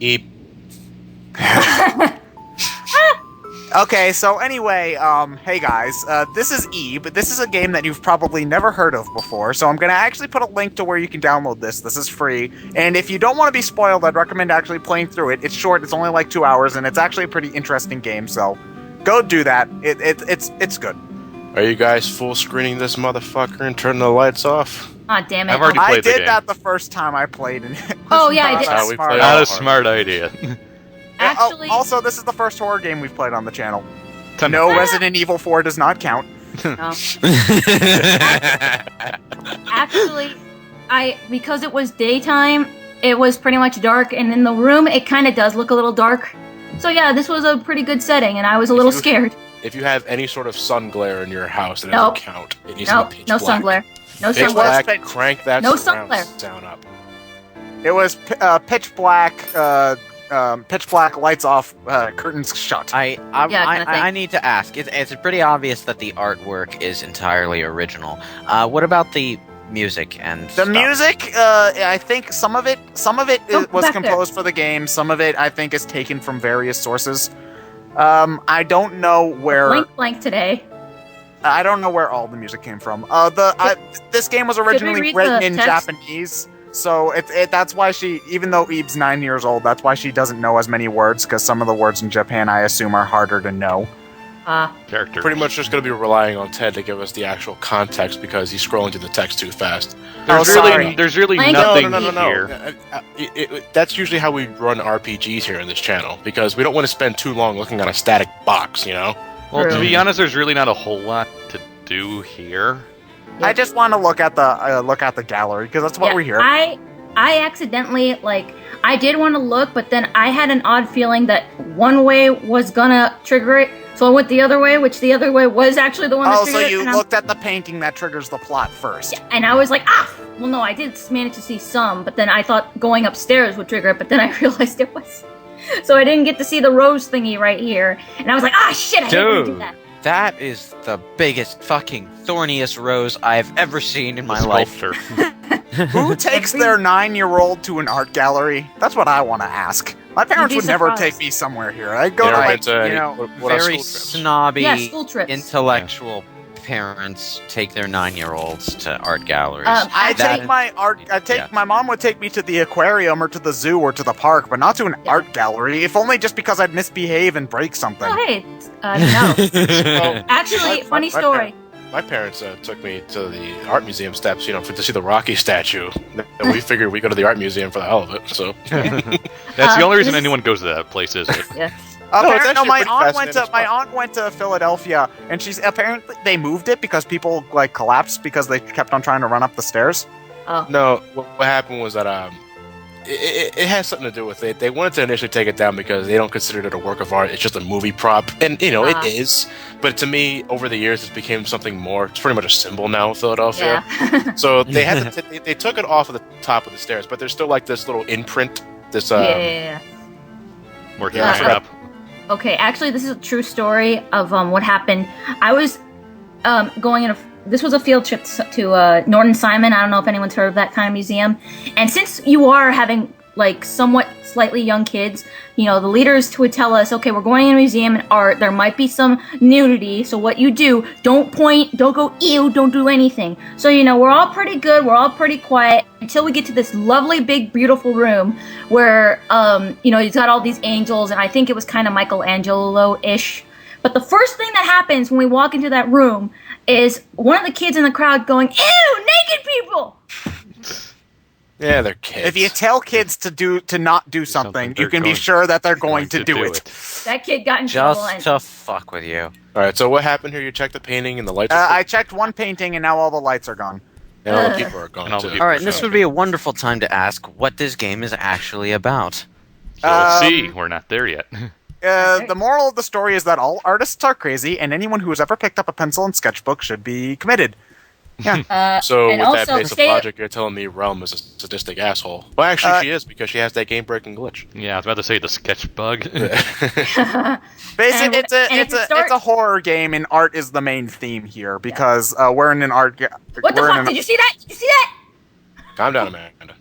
Eep. Okay, so anyway, hey guys, this is Ebe. This is a game that you've probably never heard of before, so I'm gonna actually put a link to where you can download this. This is free, and if you don't want to be spoiled, I'd recommend actually playing through it. It's short, it's only like 2 hours, and it's actually a pretty interesting game, so go do that. It's good. Are you guys full screening this motherfucker and turning the lights off? Aw, damn it. I've already I played the did game. that the first time I played, and it was Oh, yeah, I not did. that We smart. played Not all a smart idea. Actually, Also, this is the first horror game we've played on the channel. Ten- No, Resident Evil 4 does not count. no. Actually, because it was daytime, it was pretty much dark, and in the room, it kind of does look a little dark. So yeah, this was a pretty good setting, and I was a little scared. If you have any sort of sun glare in your house, it Nope. doesn't count. It needs Nope, to be pitch no black. sun glare. No Pitch sun glare. black, crank that No sun surround glare. sound up. It was pitch black, lights off, curtains shut. Yeah, kinda thing. I need to ask. It's pretty obvious that the artwork is entirely original. What about the music and The stuff? music, I think some of it Oh, was back composed for the game. Some of it, I think, is taken from various sources. I don't know where. Blank today. I don't know where all the music came from. This game was originally read written the in text? Japanese, so that's why she, even though Ebe's 9 years old, that's why she doesn't know as many words, because some of the words in Japan, I assume, are harder to know. Character. Pretty much just going to be relying on Ted to give us the actual context because he's scrolling through the text too fast. sorry. There's really Thank nothing you. here. That's usually how we run RPGs here in this channel because we don't want to spend too long looking at a static box, you know? Well, to True. be honest, there's really not a whole lot to do here. I just want to look at the gallery, because that's what Yeah, we're here. I accidentally, I did want to look, but then I had an odd feeling that one way was gonna trigger it, so I went the other way, which the other way was actually the one that Oh, triggered so it. you and I'm- looked at the painting that triggers the plot first. Yeah, and I was like, well, no, I did manage to see some, but then I thought going upstairs would trigger it, but then I realized it was. So I didn't get to see the rose thingy right here, and I was like, shit, I didn't want to do that. That is the biggest fucking thorniest rose I've ever seen in my life. Sculpture. Who takes their 9-year-old to an art gallery? That's what I want to ask. My parents be would never surprised. take me somewhere here. I'd go You to, ever like, been to you any- know... what are Very school trips? snobby, Yeah, school trips. intellectual parents take their 9-year-olds to art galleries. I That- take my art. My mom would take me to the aquarium or to the zoo or to the park, but not to an Yeah. art gallery. If only just because I'd misbehave and break something. Oh, hey, no. Well, Actually, funny story. My parents took me to the art museum steps, to see the Rocky statue. And we figured we'd go to the art museum for the hell of it. So That's the only reason this- anyone goes to that place, isn't it? Yeah. No, it's actually my pretty aunt fascinating went to Philadelphia, and she's apparently they moved it because people collapsed because they kept on trying to run up the stairs. Oh. no, what happened was that it has something to do with it. They wanted to initially take it down because they don't consider it a work of art. It's just a movie prop, and it is. But to me, over the years, it's became something more. It's pretty much a symbol now in Philadelphia. Yeah. So they had to they took it off of the top of the stairs, but there's still this little imprint. This Yeah. Working Yeah. it up. Okay, actually, this is a true story of what happened. I was going in this was a field trip to Norton Simon. I don't know if anyone's heard of that kind of museum. And since you are having somewhat slightly young kids, the leaders would tell us, okay, we're going in a museum and art. There might be some nudity. So what you do, don't point, don't go ew, don't do anything. So we're all pretty good. We're all pretty quiet until we get to this lovely, big, beautiful room where he's got all these angels, and I think it was kind of Michelangelo-ish. But the first thing that happens when we walk into that room is one of the kids in the crowd going, ew, naked people! Yeah, they're kids. If you tell kids to not do something, you can be sure that they're going to do it. That kid got in trouble. Just to fuck with you. All right, so what happened here? You checked the painting and the lights. I checked one painting, and now all the lights are gone. and all the people are gone And all the too. people All right, and this would be a wonderful time to ask what this game is actually about. You'll see. We're not there yet. The moral of the story is that all artists are crazy, and anyone who has ever picked up a pencil and sketchbook should be committed. Yeah. So and with also that the base of state- logic, you're telling me Realm is a sadistic asshole. Well, actually, she is because she has that game-breaking glitch. Yeah, I was about to say the sketch bug. Basically, And it's a horror game, and art is the main theme here because we're in an art. What the fuck? Did you see that? Did you see that? Calm down, Amanda.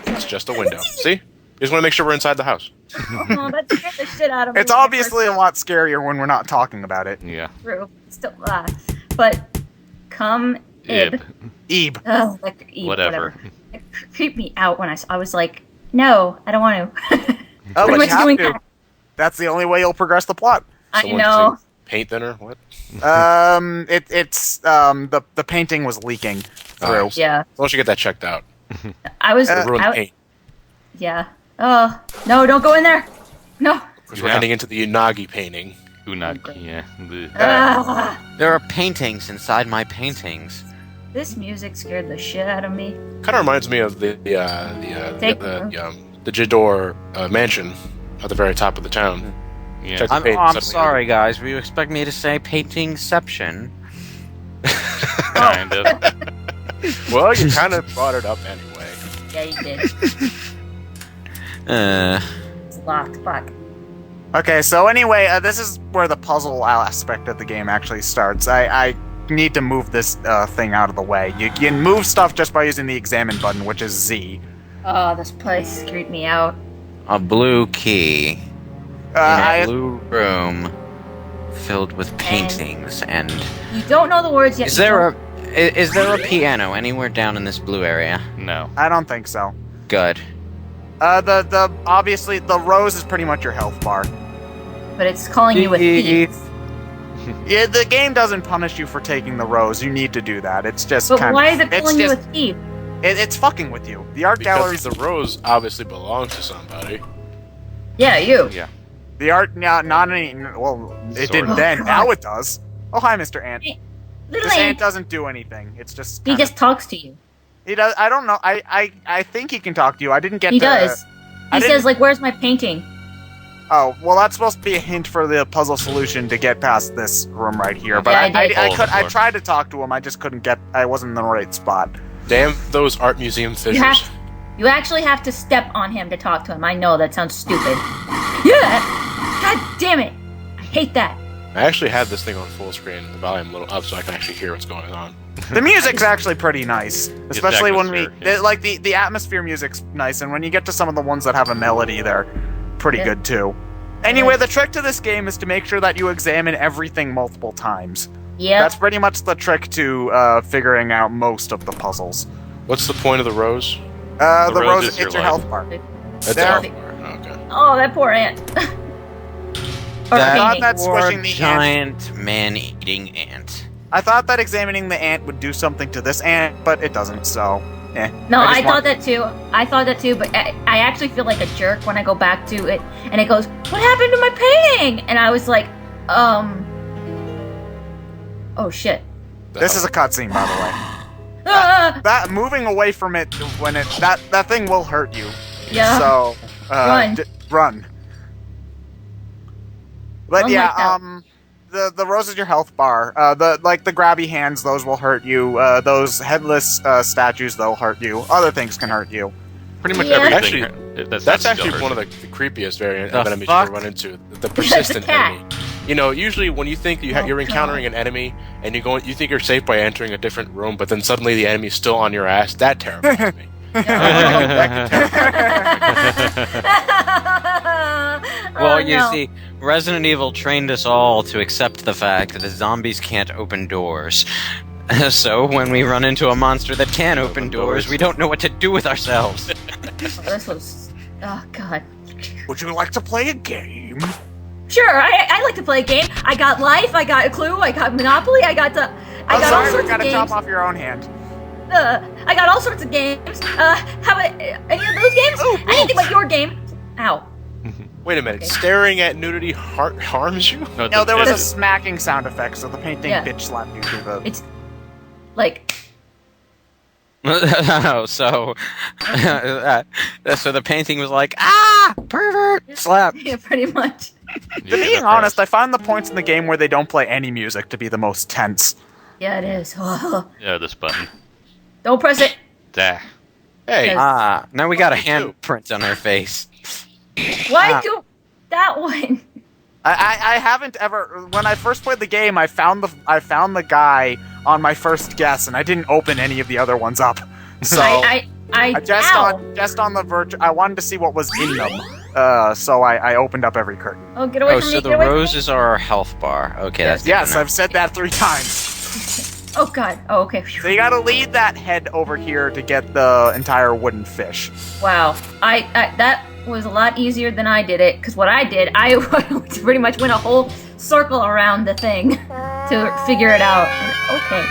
It's just a window. See? just want to make sure we're inside the house. Oh, that scared the shit out of me. It's obviously a lot scarier when we're not talking about it. Yeah. True. Still, but come Ib. Ebe. Oh, like Ib, Whatever. It creeped me out when I was like, no, I don't want to. Oh, Pretty but much you have doing to. that. That's the only way you'll progress the plot. I Someone know. saying paint thinner? What? It's the painting was leaking through. Yeah. Why don't you get that checked out? I was. Ruin the I, paint. yeah. Oh no! Don't go in there. No. Because we're heading into the Unagi painting. Unagi, yeah. Bleh. Ah, There are paintings inside my paintings. this music scared the shit out of me. Kind of reminds me of the Jador mansion at the very top of the town. Yeah. Check the I'm paint, suddenly- sorry, guys. Were you expect me to say paintingception? Kind of. Well, you kind of brought it up anyway. Yeah, you did. It's locked. Fuck. Okay, so anyway, this is where the puzzle aspect of the game actually starts. I need to move this thing out of the way. You can move stuff just by using the examine button, which is Z. Oh, this place creeped me out. A blue key in a I, blue room filled with paintings and. You don't know the words yet. Is there a piano anywhere down in this blue area? No. I don't think so. Good. The obviously the rose is pretty much your health bar. But it's calling you a thief. Yeah, the game doesn't punish you for taking the rose. You need to do that. It's just But kind why of. is it It's calling you a just. thief? It's fucking with you. The art gallery. Because the rose obviously belongs to somebody. Yeah, you. Yeah. The art not any. Well, it Sort didn't of. then. God. Now it does. Oh hi, Mr. Ant. Little This ant ant. doesn't do anything. It's just. He kinda- just talks to you. He does. I don't know. I think he can talk to you. I didn't get. He to, does. I He didn't- says, like, where's my painting? Oh well, that's supposed to be a hint for the puzzle solution to get past this room right here. But Yeah, I I did. I Hole in could. the I floor. tried to talk to him. I just couldn't get. I wasn't in the right spot. Damn those art museum fissures. You actually have to step on him to talk to him. I know that sounds stupid. Yeah! God damn it! I hate that. I actually have this thing on full screen, the volume a little up, so I can actually hear what's going on. The music's actually pretty nice, especially when we atmosphere, yeah. like the atmosphere music's nice, and when you get to some of the ones that have a melody, they're pretty Yeah. good too. Anyway, the trick to this game is to make sure that you examine everything multiple times. Yep. That's pretty much the trick to figuring out most of the puzzles. What's the point of the rose? The rose rose, is it's your your life. health bar. That's There- the health bar. Oh, okay. Oh, that poor ant. Or That painting. that's squishing the giant man-eating ant. I thought that examining the ant would do something to this ant, but it doesn't. So, No, I just thought want- that too. I thought that too, but I actually feel like a jerk when I go back to it and it goes, "What happened to my painting?" And I was like, oh shit. This is a cutscene, by the way. Ah! That moving away from it when it that thing will hurt you. Yeah. So Run. Run. But Run yeah, like that. the rose is your health bar. The grabby hands, those will hurt you. Those headless statues, they'll hurt you. Other things can hurt you. Pretty much Yeah. everything. That's still actually hurts. one of the creepiest variant The of enemies fuck? you run into. The persistent cat. enemy. You know, usually when you think Oh, you're encountering an enemy and you think you're safe by entering a different room, but then suddenly the enemy's still on your ass. That terrifies me. Well, Oh, you no. see, Resident Evil trained us all to accept the fact that the zombies can't open doors. So when we run into a monster that can open doors, we don't know what to do with ourselves. This was. Oh god. Would you like to play a game? Sure, I like to play a game. I got Life, I got Clue, I got Monopoly, I got all I'm sorry, we sorts of gotta games. chop off your own hand. I got all sorts of games. How about any of those games? Ooh, Anything but your game. Ow. Wait a minute. Okay. Staring at nudity harms you? No, there was a it's- smacking sound effect, so the painting Yeah. bitch slapped you through the. It's like Oh, so so the painting was like, ah, pervert, slap. yeah, pretty much. To being honest, I find the points in the game where they don't play any music to be the most tense. Yeah, it is. Yeah, this button. Don't press it. Dah. Hey, Okay. Ah, now we got a Me too. handprint on her face. Why Ah. do that one? I haven't ever. When I first played the game, I found the guy on my first guess, and I didn't open any of the other ones up. So I Just on the verge. I wanted to see what was in them. So I opened up every curtain. Oh, get away Oh, from so me! the Get away from me. roses are our health bar. Okay, that's good Yes, to know. I've said that 3 times. Oh God. Oh, okay. So you gotta lead that head over here to get the entire wooden fish. Wow. I that was a lot easier than I did it, because what I did, I pretty much went a whole circle around the thing to figure it out. Okay.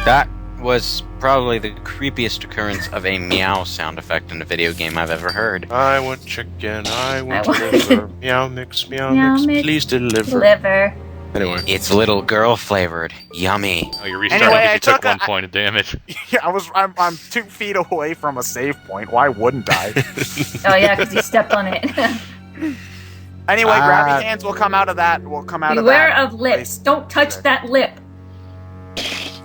That was probably the creepiest occurrence of a meow sound effect in a video game I've ever heard. I want chicken, I want I want- liver. Meow mix, meow Meow mix, please deliver. Liver. Anyway. It's little girl flavored. Yummy. Oh, you're restarting Anyway, because I you took took 1 point of damage. Yeah, I'm 2 feet away from a save point. Why wouldn't I? Oh yeah, because he stepped on it. Anyway, grabby hands will come out of that. Will come out Beware of that. of lips. place. Don't touch that lip.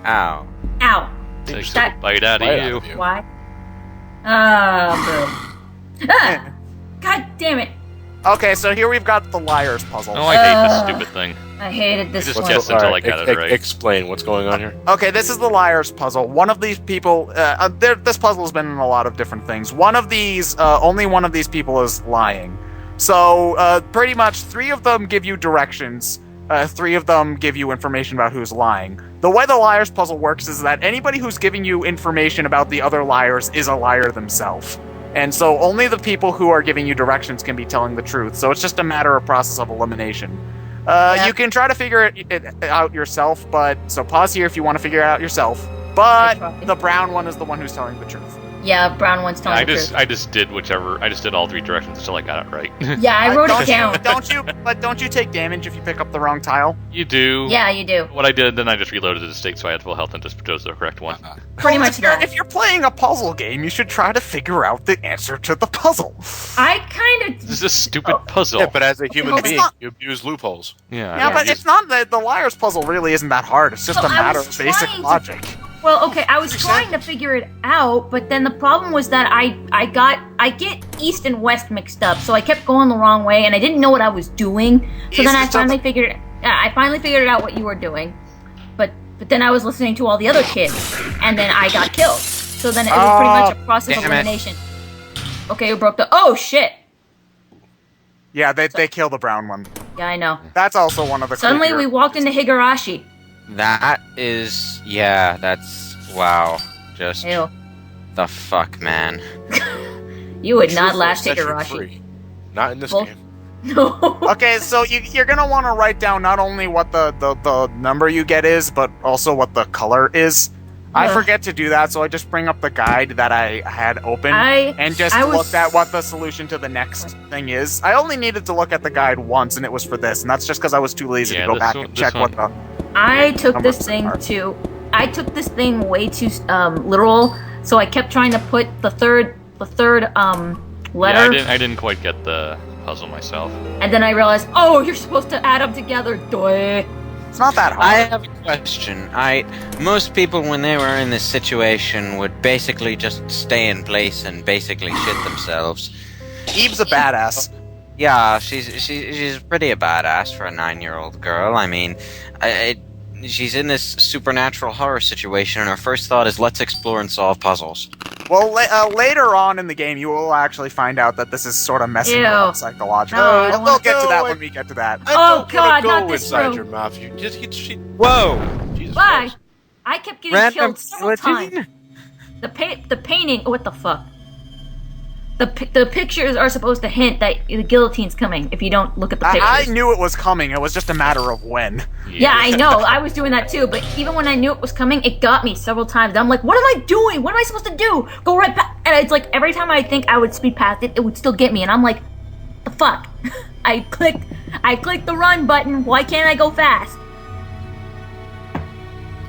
Ow. Ow. Takes That- a bite out Bite of you. out of you. Why? Ah, boo. Ah! God damn it. Okay, so here we've got the liar's puzzle. Oh, I hate this stupid thing. I hated this Just one. guess until I got it right. Explain what's going on here. Okay, this is the liar's puzzle. One of these people, this puzzle has been in a lot of different things. One of these, only one of these people is lying. So, pretty much 3 of them give you directions. 3 of them give you information about who's lying. The way the liar's puzzle works is that anybody who's giving you information about the other liars is a liar themselves. And so only the people who are giving you directions can be telling the truth. So it's just a matter of process of elimination. You can try to figure it out yourself, but so pause here if you want to figure it out yourself. But the brown one is the one who's telling the truth. Yeah, brown one's telling the truth. I just did all 3 directions until I got it right. Yeah, I wrote it down. Don't you take damage if you pick up the wrong tile? You do. Yeah, you do. What I did, then I just reloaded the state so I had full health and just chose the correct one. Pretty Well, much that. if you're playing a puzzle game, you should try to figure out the answer to the puzzle. I kind This of. is a stupid puzzle. Yeah, but as a human It's being, not- you abuse loopholes. Yeah, Yeah, but you- it's not that the liar's puzzle really isn't that hard. It's just Well, a I matter was of basic trying to- logic. Well, okay, I was trying to figure it out, but then the problem was that I get east and west mixed up, so I kept going the wrong way, and I didn't know what I was doing. So East then I is finally just- figured it out what you were doing, but then I was listening to all the other kids, and then I got killed. So then it was pretty much a process of damn it. elimination. Okay, who broke the? Oh shit! Yeah, they kill the brown one. Yeah, I know. That's also one of the. Suddenly creepier- we walked into Higurashi. That is. Yeah, that's. Wow. Just. Ew. The fuck, man. You would not Truth will last set you Higurashi. free. Not in this Well- game. No. Okay, so you're gonna want to write down not only what the number you get is, but also what the color is. I Ugh. forget to do that, so I just bring up the guide that I had open and just I was- looked at what the solution to the next thing is. I only needed to look at the guide once, and it was for this, and that's just because I was too lazy Yeah, to go this back one- and this check one- what the. I took numbers this thing are. too. I took this thing way too literal, so I kept trying to put the third letter, Yeah, I didn't quite get the puzzle myself. and then I realized, oh, you're supposed to add them together. Duh. It's not that hard. I have a question. Most people, when they were in this situation, would basically just stay in place and basically shit themselves. Eve's a badass. Yeah, she's pretty a badass for a 9-year-old girl. I mean, she's in this supernatural horror situation, and her first thought is, let's explore and solve puzzles. Well, later on in the game, you will actually find out that this is sort of messing Ew. with us psychologically. No, I don't We'll want- get to that No, when we get to that. I Oh, don't God, wanna go not this inside room. your mouth. You just she. Whoa! Jesus Why? Christ. I kept getting Random killed several times. guillotine? The painting. What the fuck? The pictures are supposed to hint that the guillotine's coming if you don't look at the pictures. I knew it was coming. It was just a matter of when. Yeah, I know. I was doing that too, but even when I knew it was coming, it got me several times. I'm like, what am I doing? What am I supposed to do? Go right back. And it's like every time I think I would speed past it, it would still get me. And I'm like, the fuck? I clicked the run button. Why can't I go fast?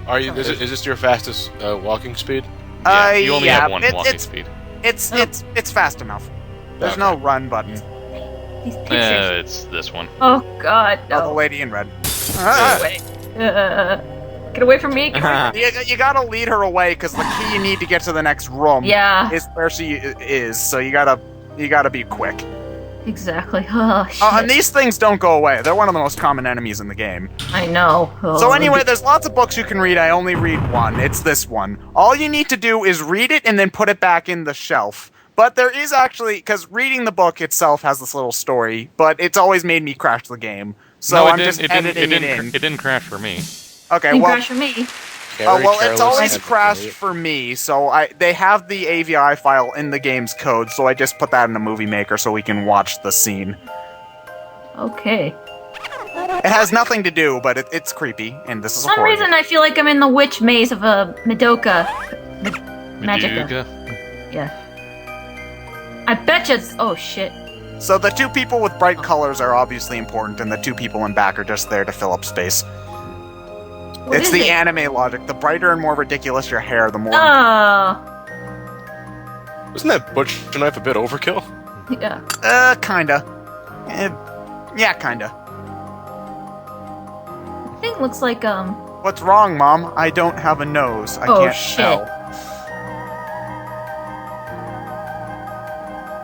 Are you? Is this your fastest walking speed? Yeah, you only have one it- walking it's, speed. It's fast enough. There's Okay. no run button. These pictures. It's this one. Oh God, Oh, the no. lady in red. Wait. Get away from me. Get away from You gotta lead her away because the key you need to get to the next room Yeah. is where she is. So you gotta be quick. Exactly. Oh, shit. And these things don't go away. They're one of the most common enemies in the game. I know. Oh. So anyway, there's lots of books you can read. I only read one. It's this one. All you need to do is read it and then put it back in the shelf. But there is actually, because reading the book itself has this little story, but it's always made me crash the game. So I'm just editing it in. It didn't crash for me. Okay, Didn't well, crash for me. well, it's always careless. crashed for me. So they have the AVI file in the game's code, so I just put that in a movie maker so we can watch the scene. Okay. It has nothing to do, but it's creepy, and this is For a some horror reason, game. I feel like I'm in the witch maze of Madoka. Magica. Meduga? Yeah. I betcha it's... Oh, shit. So the two people with bright colors are obviously important, and the two people in back are just there to fill up space. What It's is the it? anime logic. The brighter and more ridiculous your hair, the more... Oh. Isn't that butcher knife a bit overkill? Yeah. Kinda. Yeah, kinda. The thing looks like, What's wrong, Mom? I don't have a nose. I Oh, can't shit. tell.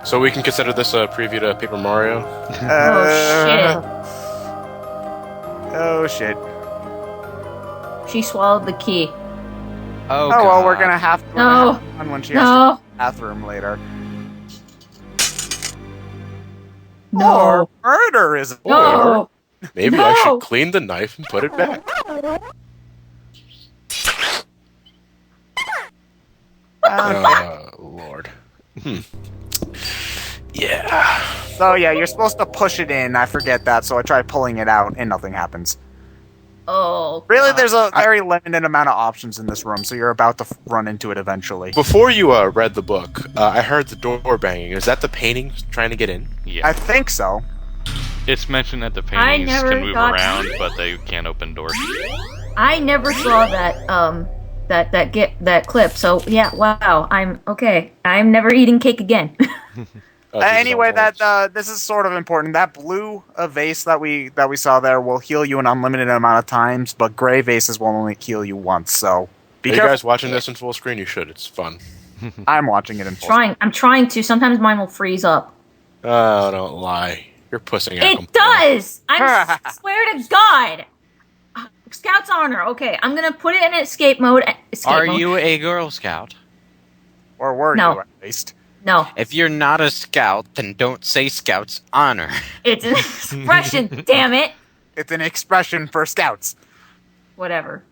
So we can consider this a preview to Paper Mario. Oh, shit. She swallowed the key. Oh, Well, we're God. gonna have to No. fun when she has to No. go to the bathroom later. No. Or murder is... No. Maybe No. I should clean the knife and put it back. Lord. Yeah. So yeah, you're supposed to push it in. I forget that, so I try pulling it out, and nothing happens. Oh. Really, God. there's a very limited amount of options in this room, so you're about to run into it eventually. Before you read the book, I heard the door banging. Is that the painting trying to get in? Yeah. I think so. It's mentioned that the paintings never can move got- around, but they can't open doors. I never saw that clip. So yeah, wow. I'm okay. I'm never eating cake again. Anyway, this is sort of important. That blue vase that we saw there will heal you an unlimited amount of times, but gray vases will only heal you once. So be Are you careful. guys watching this in full screen? You should. It's fun. I'm watching it in full. I'm trying to. Sometimes mine will freeze up. Oh, don't lie. You're pussing out. It does. I swear to God. Scout's honor. Okay, I'm gonna put it in escape mode. Are you a Girl Scout? Or were No. you, at least? No, If you're not a Scout, then don't say Scout's honor. it's an expression. Damn it. It's an expression for scouts. Whatever.